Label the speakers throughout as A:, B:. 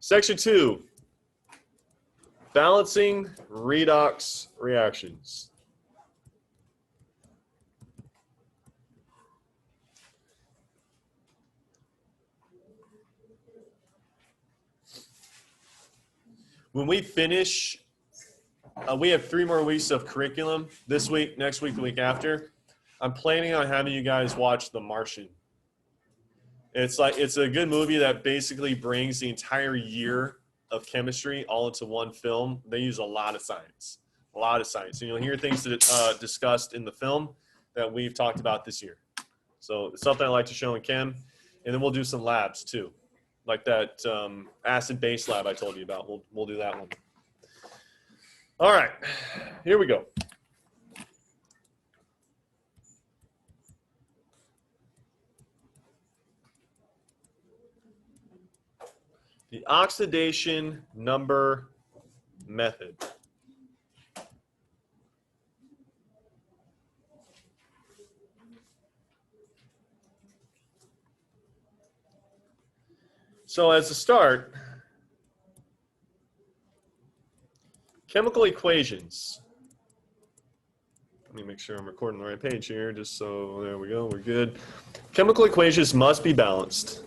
A: Section 2, balancing redox reactions. When we finish, we have 3 more weeks of curriculum this week, next week, the week after. I'm planning on having you guys watch The Martian. It's a good movie that basically brings the entire year of chemistry all into one film. They use a lot of science. And you'll hear things that discussed in the film that we've talked about this year. So it's something I like to show in chem. And then we'll do some labs too, like that acid-base lab I told you about. We'll do that one. All right, here we go. The oxidation number method. So as a start, chemical equations. Let me make sure I'm recording the right page here, just so there we go, we're good. Chemical equations must be balanced.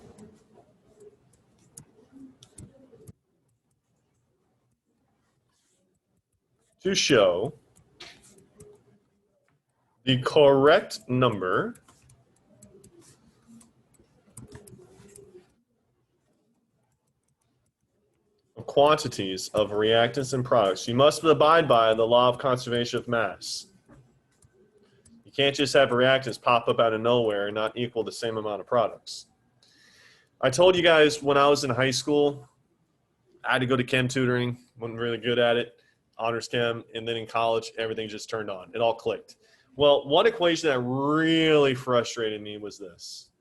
A: To show the correct number of quantities of reactants and products. You must abide by the law of conservation of mass. You can't just have reactants pop up out of nowhere and not equal the same amount of products. I told you guys when I was in high school, I had to go to chem tutoring, wasn't really good at it. Honors chem, and then in college, everything just turned on. It all clicked. Well, one equation that really frustrated me was this.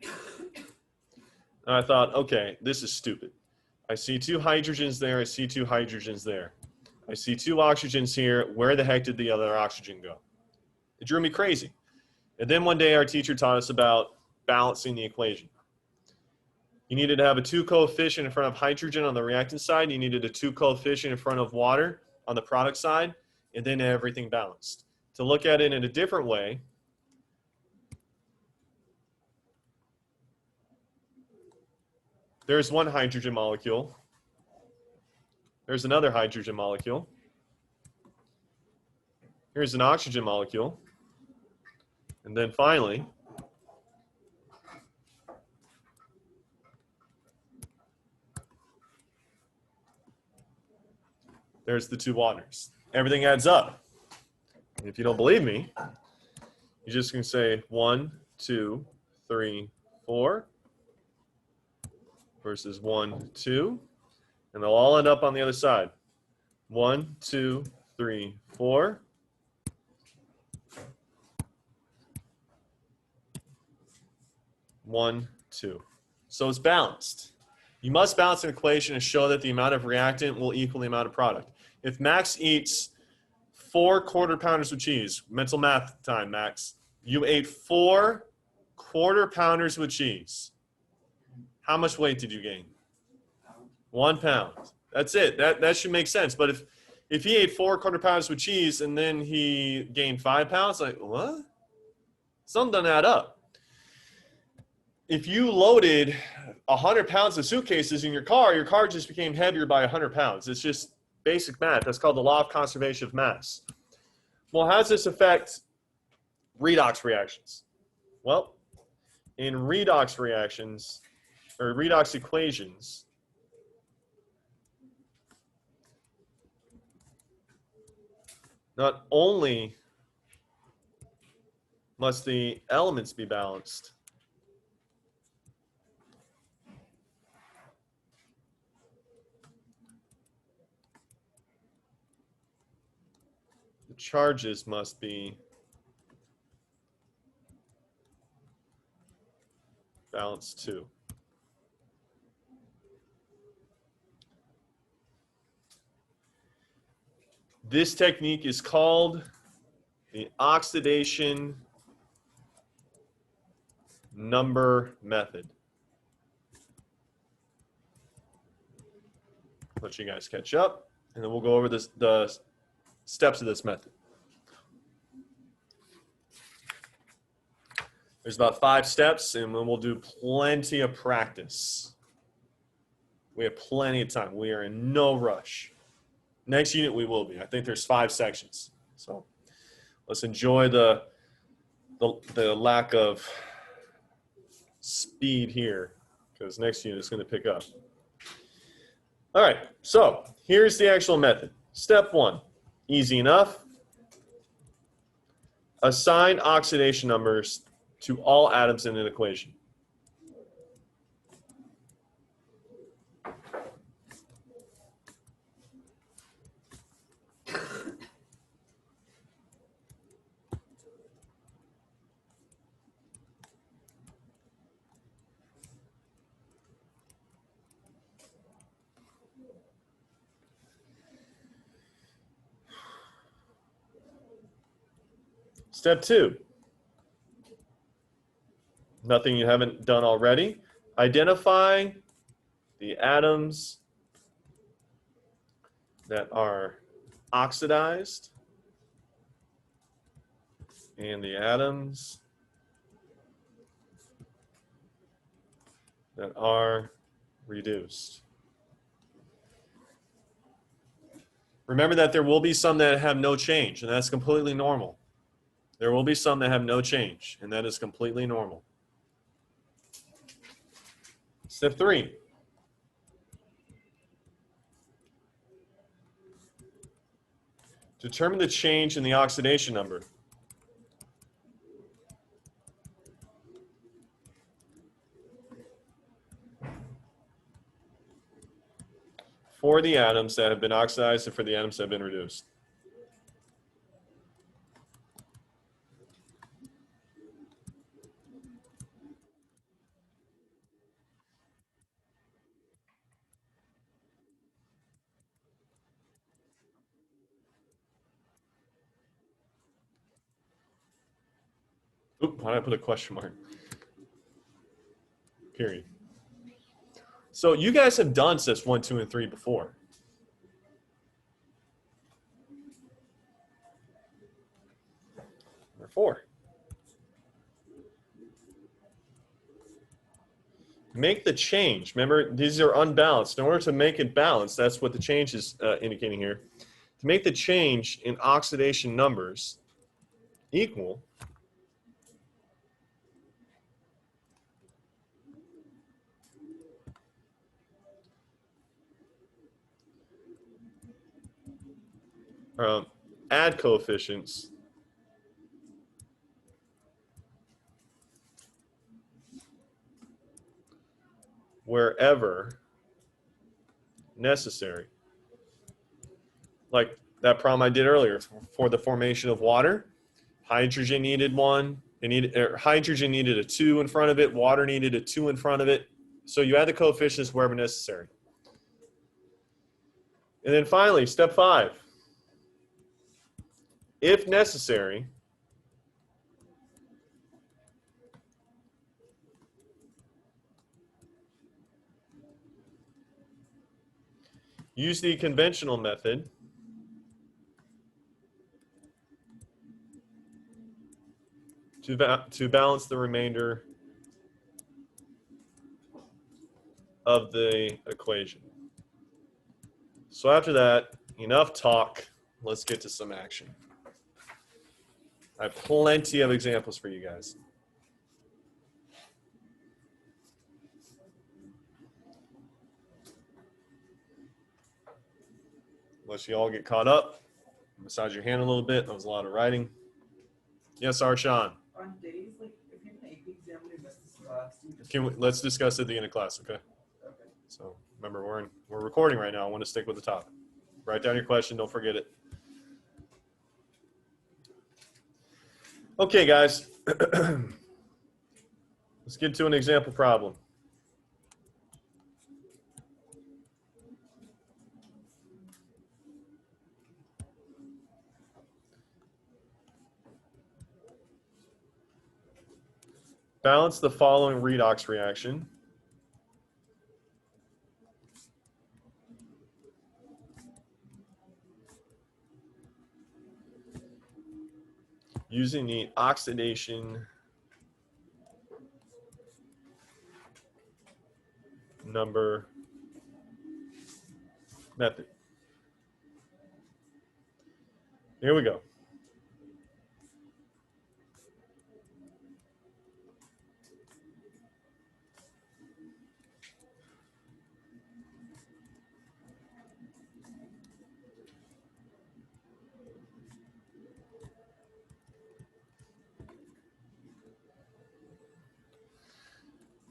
A: And I thought, okay, this is stupid. I see 2 hydrogens there. I see 2 hydrogens there. I see 2 oxygens here. Where the heck did the other oxygen go? It drew me crazy. And then one day our teacher taught us about balancing the equation. You needed to have a 2 coefficient in front of hydrogen on the reactant side. You needed a 2 coefficient in front of water on the product side, and then everything balanced. To look at it in a different way, there's one hydrogen molecule. There's another hydrogen molecule. Here's an oxygen molecule. And then finally, there's the 2 waters. Everything adds up. And if you don't believe me, you just can say 1, 2, 3, 4 versus 1, 2, and they'll all end up on the other side. 1, 2, 3, 4. One, 2. So it's balanced. You must balance an equation to show that the amount of reactant will equal the amount of product. If Max eats 4 quarter-pounders with cheese, mental math time, Max. You ate 4 quarter-pounders with cheese. How much weight did you gain? 1 pound. That's it. That should make sense. But if he ate 4 quarter-pounders with cheese and then he gained 5 pounds, like, what? Something doesn't add up. If you loaded 100 pounds of suitcases in your car just became heavier by 100 pounds. It's just basic math. That's called the law of conservation of mass. Well, how does this affect redox reactions? Well, in redox reactions, or redox equations, not only must the elements be balanced, the charges must be balanced too. This technique is called the oxidation number method. Let you guys catch up, and then we'll go over the steps of this method. There's about 5 steps, and then we'll do plenty of practice. We have plenty of time. We are in no rush. Next unit we will be. I think there's 5 sections. So let's enjoy the lack of speed here, because next unit is going to pick up. All right, so here's the actual method. Step 1, easy enough. Assign oxidation numbers to all atoms in an equation. Step 2, nothing you haven't done already. Identify the atoms that are oxidized and the atoms that are reduced. Remember that there will be some that have no change, and that's completely normal. There will be some that have no change, and that is completely normal. Step 3. Determine the change in the oxidation number. For the atoms that have been oxidized and for the atoms that have been reduced. Oop, why did I put a question mark? Period. So you guys have done steps 1, 2, and 3 before. Number 4. Make the change. Remember, these are unbalanced. In order to make it balanced, that's what the change is indicating here. To make the change in oxidation numbers equal add coefficients wherever necessary. Like that problem I did earlier for the formation of water. Hydrogen needed 1. Hydrogen needed a 2 in front of it. Water needed a 2 in front of it. So you add the coefficients wherever necessary. And then finally, step 5. If necessary, use the conventional method to balance the remainder of the equation. So after that, enough talk. Let's get to some action. I have plenty of examples for you guys. Unless you all get caught up, massage your hand a little bit. That was a lot of writing. Yes, Arshan.
B: On days, like, if you have an AP exam and you miss this class,
A: Let's discuss it at the end of class, okay?
B: Okay.
A: So remember, we're recording right now. I want to stick with the topic. Write down your question. Don't forget it. Okay, guys. Let's get to an example problem. Balance the following redox reaction. Using the oxidation number method. Here we go.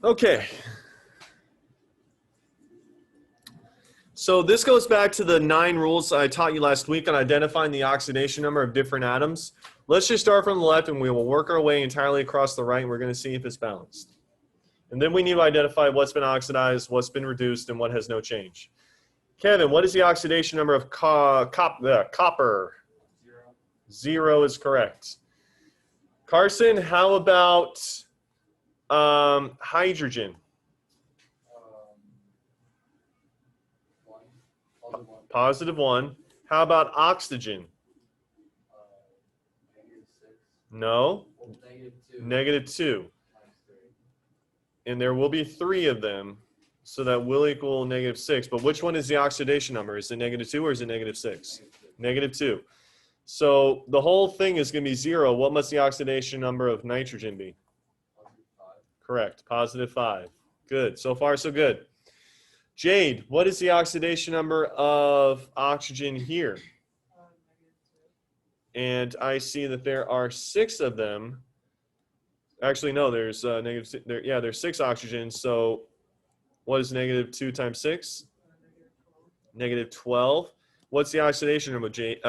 A: Okay. So this goes back to the 9 rules I taught you last week on identifying the oxidation number of different atoms. Let's just start from the left and we will work our way entirely across the right and we're going to see if it's balanced. And then we need to identify what's been oxidized, what's been reduced, and what has no change. Kevin, what is the oxidation number of copper?
B: 0.
A: 0 is correct. Carson, how about hydrogen?
B: 1.
A: Positive 1. How about oxygen?
B: -6.
A: No.
B: -2.
A: Negative 2.
B: -3.
A: And there will be 3 of them, so that will equal -6. But which one is the oxidation number? Is it -2 or is it -6? -2. So the whole thing is going to be 0. What must the oxidation number of nitrogen be? Correct. Positive 5. Good. So far, so good. Jade, what is the oxidation number of oxygen here? And I see that there are 6 of them. Actually, no, there's there's 6 oxygens. So what is -2 times 6? -12. What's the oxidation number, Jade?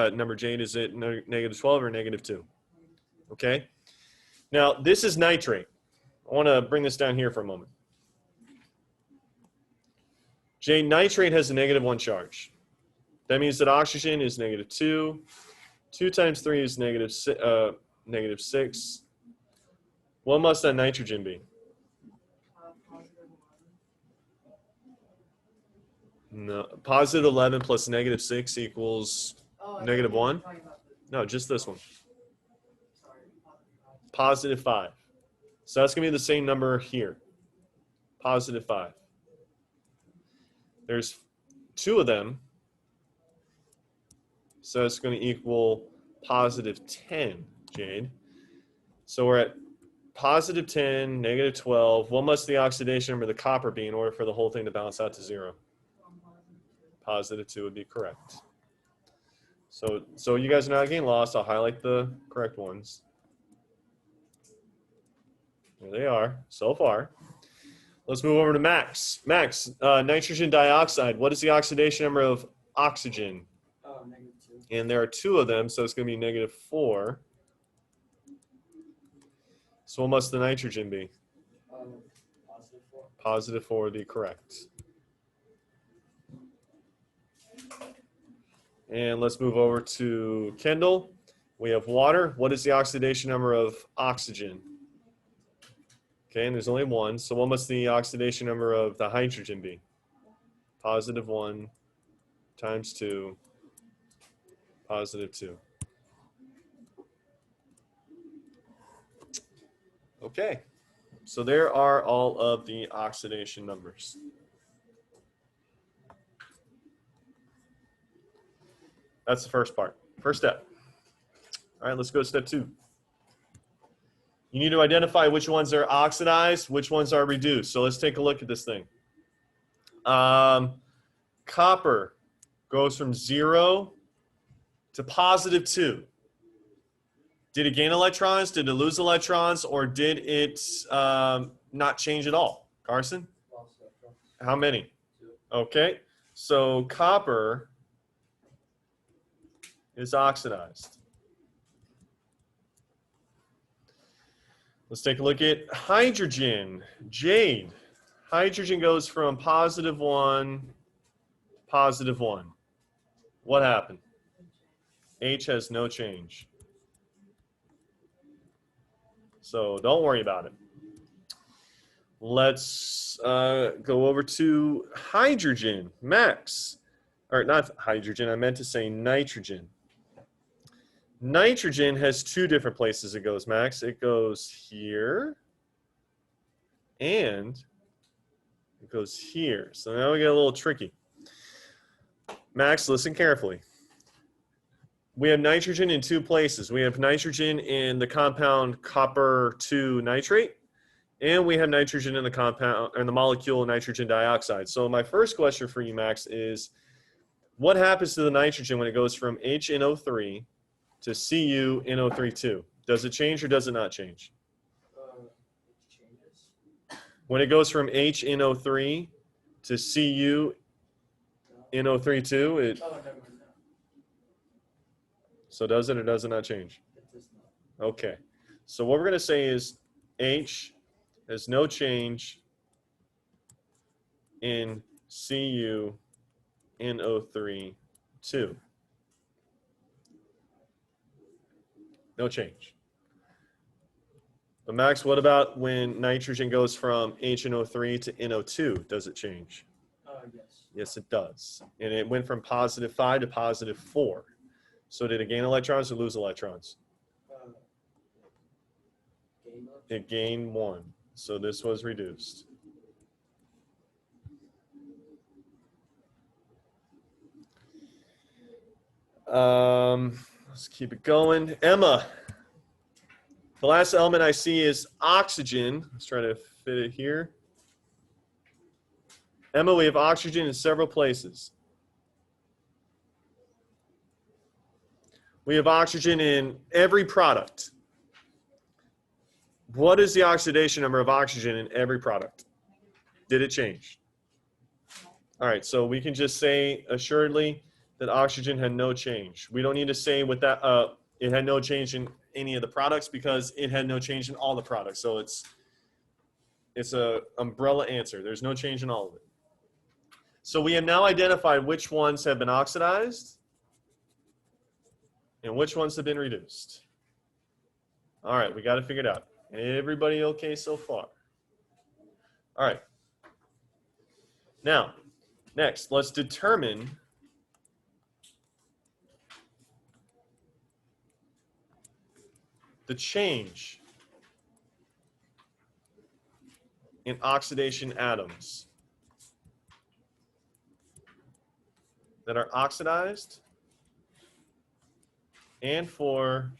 A: Is it -12 or -2? Okay. Now, this is nitrate. I want to bring this down here for a moment. Jade, nitrate has a -1 charge. That means that oxygen is -2. 2 times 3 is -6. What must that nitrogen be? No, positive 11 plus -6 equals -1. No, just this one. Positive 5. So that's going to be the same number here. Positive 5. There's 2 of them. So it's going to equal positive 10, Jade. So we're at positive 10, -12. What must the oxidation number of the copper be in order for the whole thing to balance out to 0? Positive 2 would be correct. So you guys are not getting lost. I'll highlight the correct ones. There they are, so far. Let's move over to Max. Max, nitrogen dioxide. What is the oxidation number of oxygen?
B: -2.
A: And there are 2 of them, so it's going to be -4. So what must the nitrogen be?
B: +4.
A: Positive 4 would be correct. And let's move over to Kendall. We have water. What is the oxidation number of oxygen? Okay, and there's only 1. So what must the oxidation number of the hydrogen be? Positive 1 times 2, positive 2. Okay, so there are all of the oxidation numbers. That's the first part, first step. All right, let's go to step 2. You need to identify which ones are oxidized, which ones are reduced. So let's take a look at this thing. Copper goes from 0 to positive 2. Did it gain electrons? Did it lose electrons? Or did it not change at all? Carson?
B: Lost electrons.
A: How many?
B: 2.
A: Okay, so copper is oxidized. Let's take a look at hydrogen. Jade. Hydrogen goes from positive 1, positive 1. What happened? H has no change. So don't worry about it. Let's go over to hydrogen. Max, or not hydrogen, I meant to say nitrogen. Nitrogen has two different places it goes, Max. It goes here and it goes here. So now we get a little tricky. Max, listen carefully. We have nitrogen in two places. We have nitrogen in the compound copper 2 nitrate, and we have nitrogen in the compound and the molecule nitrogen dioxide. So my first question for you, Max, is what happens to the nitrogen when it goes from HNO3 to CuNO32? Does it change or does it not change?
B: It changes.
A: When it goes from HNO3 to CuNO32, it
B: Oh, never mind. No,
A: so does it or does it not change?
B: it does not.
A: Okay. So what we're going to say is H has no change in CuNO3 2. No change. But Max, what about when nitrogen goes from HNO3 to NO2? Does it change?
B: Yes.
A: Yes, it does. And it went from +5 to +4. So did it gain electrons or lose electrons?
B: Game up.
A: It gained 1. So this was reduced. Let's keep it going. Emma, the last element I see is oxygen. Let's try to fit it here. Emma, we have oxygen in several places. We have oxygen in every product. What is the oxidation number of oxygen in every product? Did it change? All right, so we can just say assuredly that oxygen had no change. We don't need to say with that it had no change in any of the products because it had no change in all the products. So it's a umbrella answer. There's no change in all of it. So we have now identified which ones have been oxidized and which ones have been reduced. All right, we got it figured out. Everybody okay so far? All right. Now, next, let's determine the change in oxidation atoms that are oxidized and for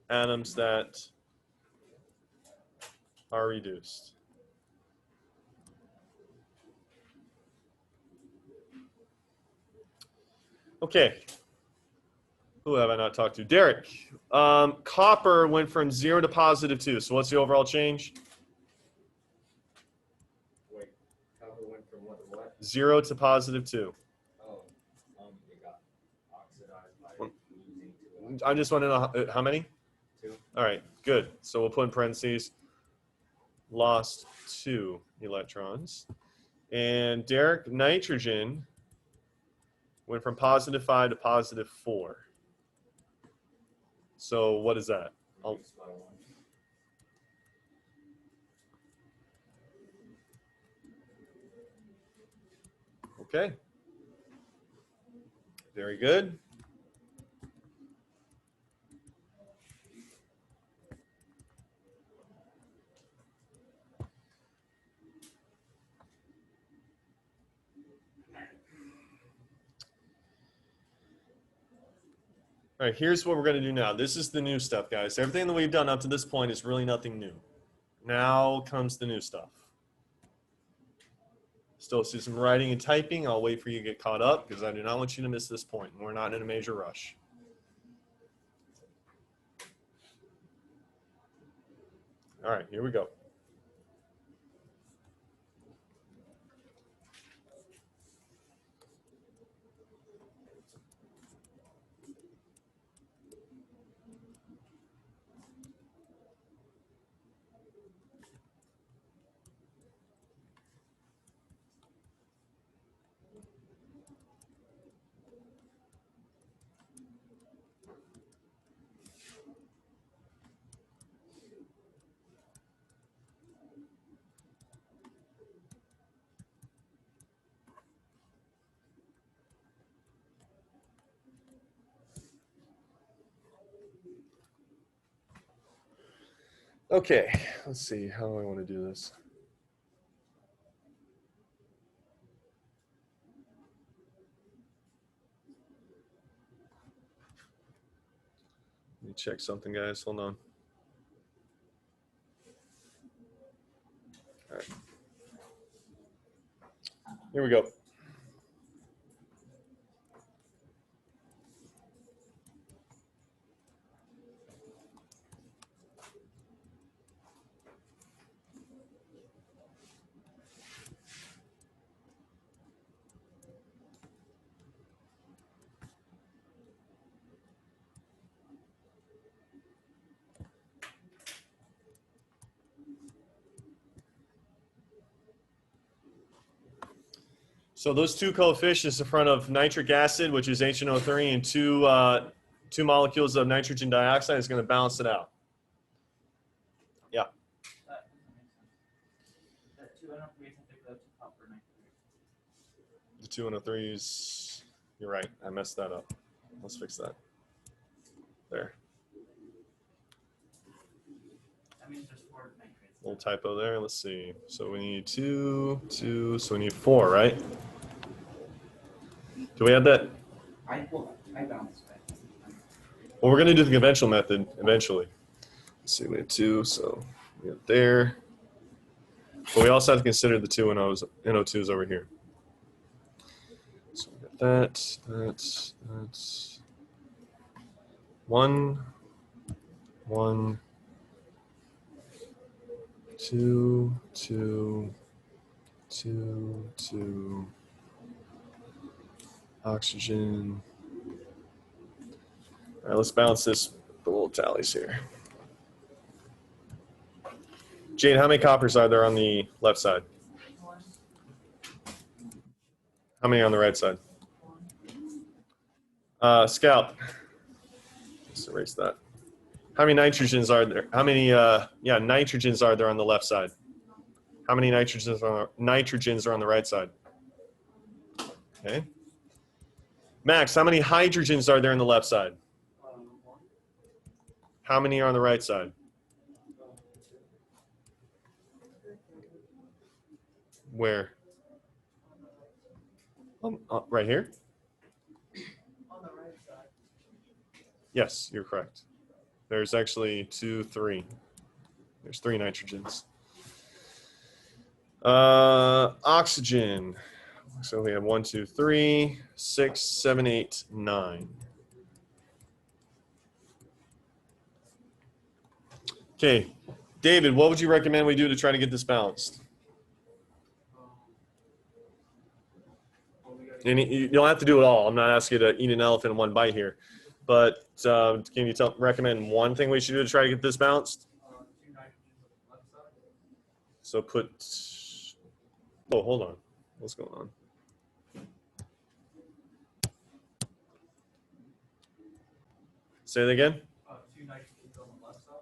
A: atoms that are reduced. Okay. Who have I not talked to? Derek. Copper went from 0 to +2. So what's the overall change?
C: Wait, copper went from what to what?
A: 0 to +2.
C: Oh, it got oxidized by losing 2
A: I just want to know how many?
C: 2.
A: All right, good. So we'll put in parentheses, lost 2 electrons. And Derek, nitrogen went from +5 to +4. So what is that?
C: Reduced by 1.
A: Okay. Very good. All right, here's what we're going to do now. This is the new stuff, guys. Everything that we've done up to this point is really nothing new. Now comes the new stuff. Still see some writing and typing. I'll wait for you to get caught up because I do not want you to miss this point. We're not in a major rush. All right, here we go. Okay, let's see. How do I want to do this? Let me check something, guys. Hold on. All right. Here we go. So those two coefficients in front of nitric acid, which is HNO3, and two molecules of nitrogen dioxide is going to balance it out. Yeah.
B: That doesn't make sense. That 2 and 3 have to go to copper 93.
A: The 2 and 3s, you're right. I messed that up. Let's fix that. There.
B: That means there's 4 nitrates.
A: Little typo there. Let's see. So we need 2, so we need 4, right? Do we have that?
B: I balanced it.
A: Well, we're going to do the conventional method eventually. Let's see. We have 2, so we have there. But we also have to consider the 2 NO2s over here. So we got that's 1, 2, 2, 2, 2. Oxygen. All right, let's balance this with the little tallies here. Jade, how many coppers are there on the left side?
B: 1,
A: How many on the right side?
B: 1.
A: Scout. Let's erase that. How many nitrogens are there? How many nitrogens are there on the left side? How many nitrogens are on the right side? Okay. Max, how many hydrogens are there on the left side?
B: 1.
A: How many are on the right side?
B: 2.
A: Where? Right here?
B: On the right side.
A: Yes, you're correct. There's actually 2, 3. There's 3 nitrogens. Oxygen. So we have 1, 2, 3, 6, 7, 8, 9. Okay, David, what would you recommend we do to try to get this balanced? And you don't have to do it all. I'm not asking you to eat an elephant in one bite here, but can you recommend one thing we should do to try to get this balanced?
B: 2 nitrogens on the left side.
A: So put. Oh, hold on. What's going on? Say that again.
B: 2 nitrogens on the left side.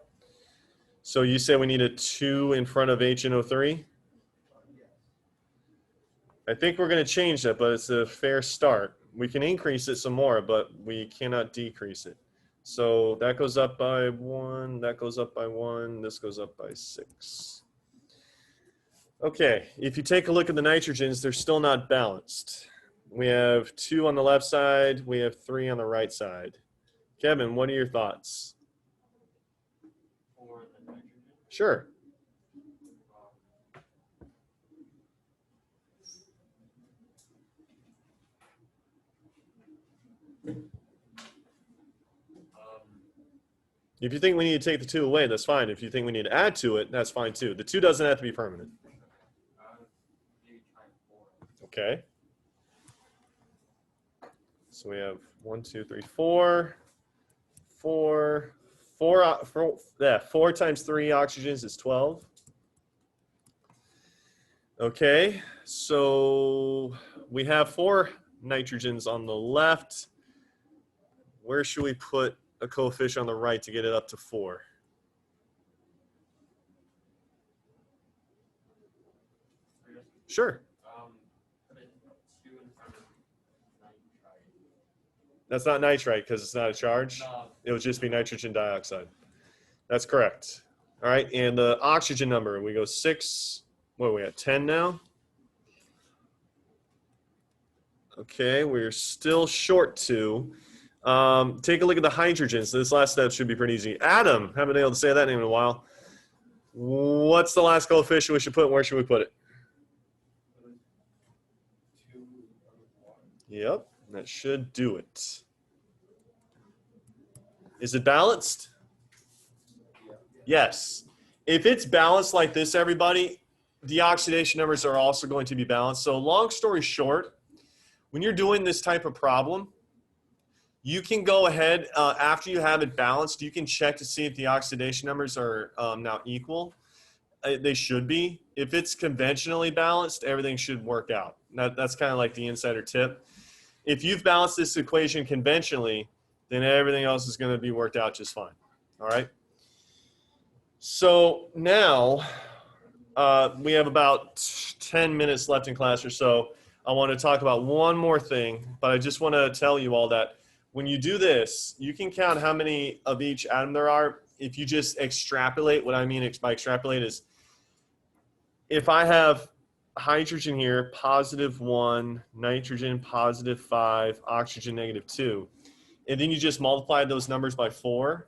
A: So you say we need a 2 in front of HNO3?
B: Yes.
A: I think we're going to change that, but it's a fair start. We can increase it some more, but we cannot decrease it. So that goes up by 1, that goes up by 1, this goes up by 6. Okay, if you take a look at the nitrogens, they're still not balanced. We have 2 on the left side, we have 3 on the right side. Kevin, what are your thoughts?
C: For the nitrogen.
A: Sure. If you think we need to take the 2 away, that's fine. If you think we need to add to it, that's fine too. The 2 doesn't have to be permanent.
C: Maybe try 4.
A: Okay. So we have 1, 2, 3, 4. 4 times 3 oxygens is 12. Okay, so we have 4 nitrogens on the left. Where should we put a coefficient on the right to get it up to 4? Sure.
C: Put it 2 in front of nitrite.
A: That's not nitrite because it's not a charge.
C: No.
A: It would just be nitrogen dioxide. That's correct. All right, and the oxygen number, we go 6, what are we at, 10 now? Okay, we're still short 2. Take a look at the hydrogen. So this last step should be pretty easy. Adam, haven't been able to say that name in a while. What's the last coefficient we should put, and where should we put it? Yep, that should do it. Is it balanced? Yes. If it's balanced like this, everybody, the oxidation numbers are also going to be balanced. So long story short, when you're doing this type of problem, you can go ahead, after you have it balanced, you can check to see if the oxidation numbers are now equal. They should be. If it's conventionally balanced, everything should work out. That's kind of like the insider tip. If you've balanced this equation conventionally, then everything else is going to be worked out just fine. All right? So now we have about 10 minutes left in class or so. I want to talk about one more thing, but I just want to tell you all that when you do this, you can count how many of each atom there are. If you just extrapolate, what I mean by extrapolate is if I have hydrogen here, +1, nitrogen, +5, oxygen, -2, and then you just multiply those numbers by 4,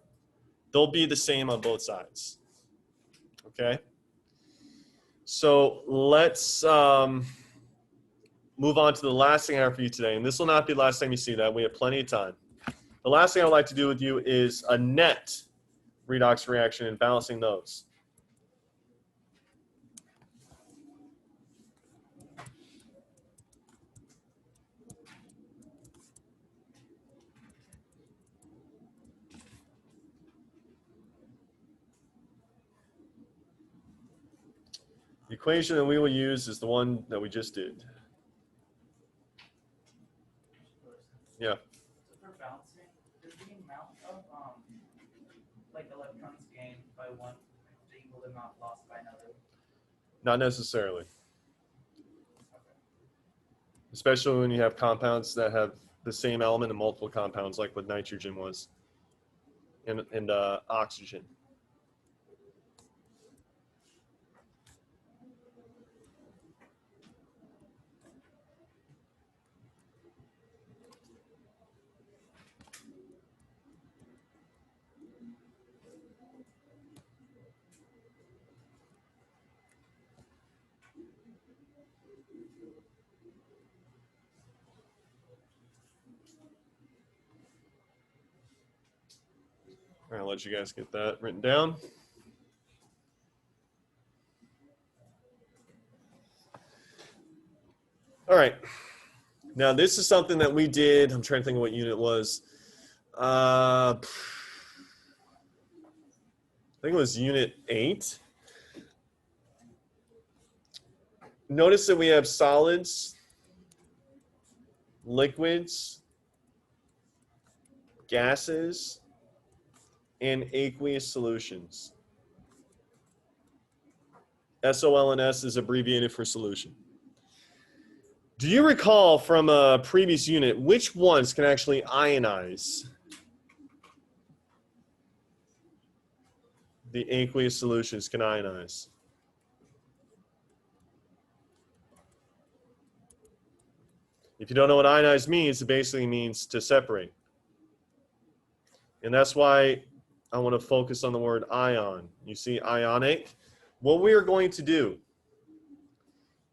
A: they'll be the same on both sides. Okay? So let's move on to the last thing I have for you today. And this will not be the last time you see that. We have plenty of time. The last thing I would like to do with you is a net redox reaction and balancing those. The equation that we will use is the one that we just did. Yeah.
B: So for balancing, is the amount of like electrons gained by one the equal amount lost by another?
A: Not necessarily. Especially when you have compounds that have the same element in multiple compounds, like what nitrogen was, and oxygen. All right, I'll let you guys get that written down. All right. Now, this is something that we did. I'm trying to think of what unit it was. I think it was unit 8. Notice that we have solids, liquids, gases, and aqueous solutions. SOLNS is abbreviated for solution. Do you recall from a previous unit which ones can actually ionize the aqueous solutions can ionize? If you don't know what ionize means, it basically means to separate. And that's why I want to focus on the word ion. You see ionic? What we are going to do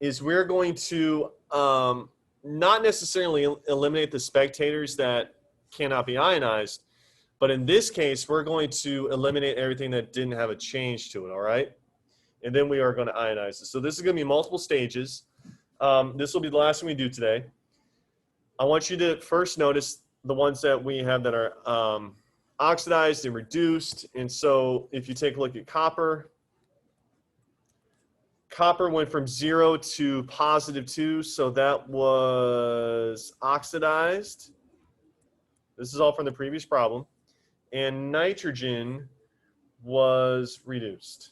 A: is we're going to not necessarily eliminate the spectators that cannot be ionized, but in this case, we're going to eliminate everything that didn't have a change to it, all right? And then we are going to ionize it. So this is going to be multiple stages. This will be the last thing we do today. I want you to first notice the ones that we have that are oxidized and reduced. And so if you take a look at copper, copper went from 0 to +2, so that was oxidized. This is all from the previous problem. And nitrogen was reduced.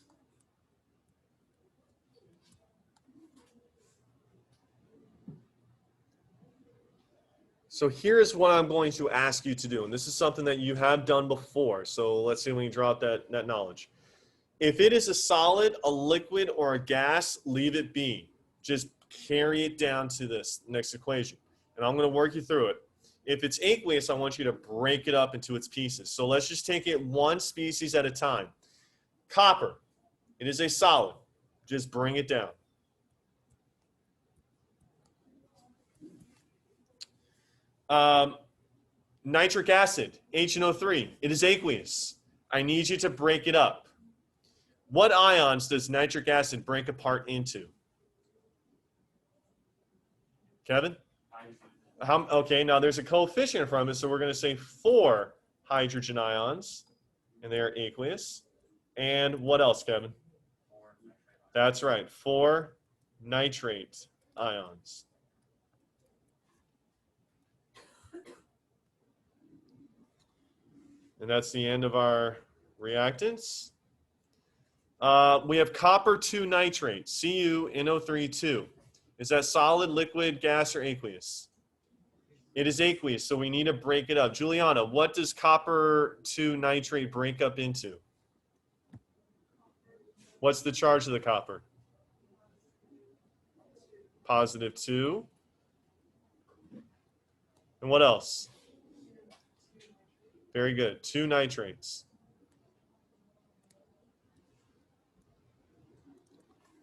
A: So here's what I'm going to ask you to do, and this is something that you have done before, so let's see if we can draw out that knowledge. If it is a solid, a liquid, or a gas, leave it be. Just carry it down to this next equation. And I'm going to work you through it. If it's aqueous, I want you to break it up into its pieces. So let's just take it one species at a time. Copper, it is a solid. Just bring it down. Nitric acid, HNO3, it is aqueous. I need you to break it up. What ions does nitric acid break apart into? Kevin? Okay, now there's a coefficient in front of it, so we're going to say 4 hydrogen ions, and they are aqueous. And what else, Kevin? That's right, 4 nitrate ions. And that's the end of our reactants. We have copper 2 nitrate, CuNO3 Is that solid, liquid, gas, or aqueous? It is aqueous, so we need to break it up. Juliana, what does copper 2 nitrate break up into? What's the charge of the copper? +2. And what else? Very good. 2 nitrates.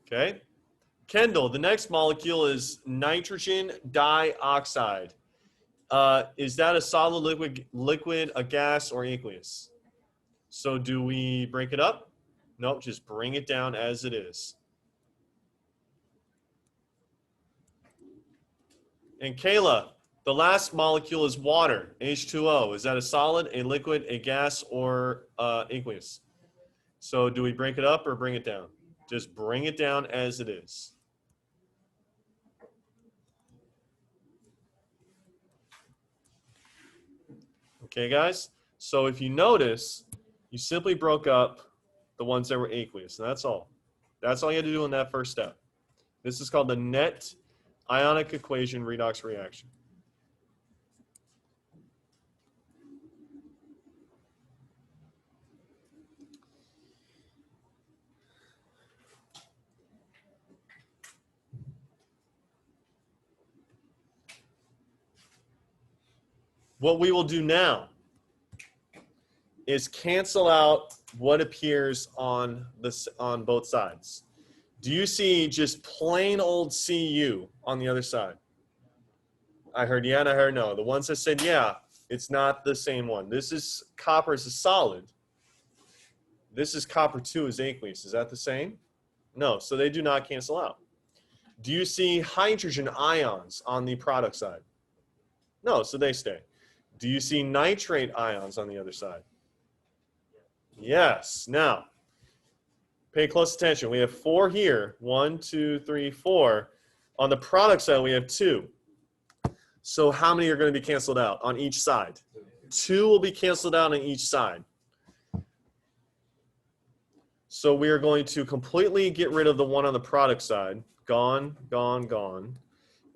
A: Okay. Kendall, the next molecule is nitrogen dioxide. Is that a solid, liquid, a gas, or aqueous? So do we break it up? Nope, just bring it down as it is. And Kayla, the last molecule is water, H2O. Is that a solid, a liquid, a gas, or aqueous? So do we break it up or bring it down? Just bring it down as it is. Okay, guys? So if you notice, you simply broke up the ones that were aqueous. And that's all. That's all you had to do in that first step. This is called the net ionic equation redox reaction. What we will do now is cancel out what appears on both sides. Do you see just plain old Cu on the other side? I heard yeah and I heard no. The ones that said yeah, it's not the same one. This is copper is a solid. This is copper 2 is aqueous. Is that the same? No, so they do not cancel out. Do you see hydrogen ions on the product side? No, so they stay. Do you see nitrate ions on the other side? Yes. Now, pay close attention. We have 4 here. 1, 2, 3, 4. On the product side, we have 2. So how many are going to be canceled out on each side? 2 will be canceled out on each side. So we are going to completely get rid of the one on the product side. Gone, gone, gone.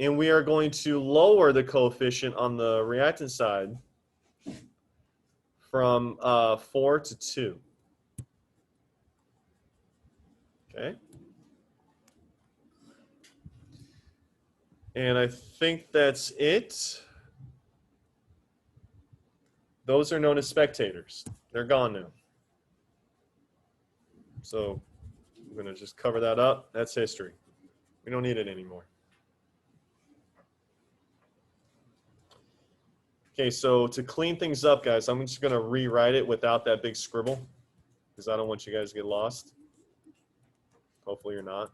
A: And we are going to lower the coefficient on the reactant side from 4 to 2. Okay. And I think that's it. Those are known as spectators. They're gone now. So I'm going to just cover that up. That's history. We don't need it anymore. Okay, so to clean things up, guys, I'm just going to rewrite it without that big scribble because I don't want you guys to get lost. Hopefully you're not.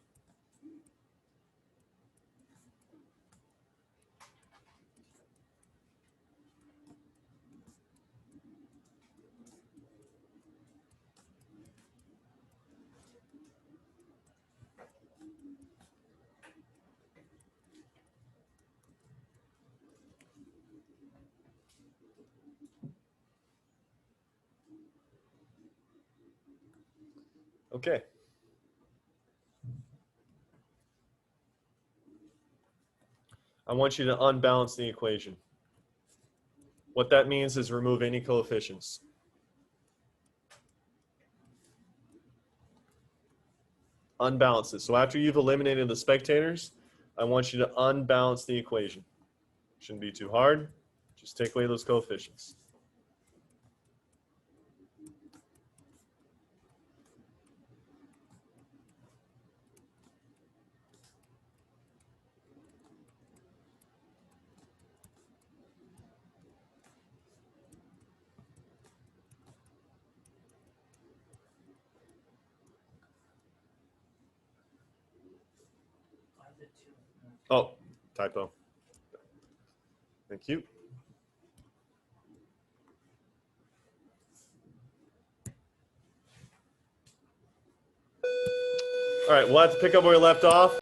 A: Okay. I want you to unbalance the equation. What that means is remove any coefficients. unbalance it. So after you've eliminated the spectators, I want you to unbalance the equation. Shouldn't be too hard. Just take away those coefficients.
B: Why is it 2?
A: Oh, typo. Thank you. All right, we'll have to pick up where we left off.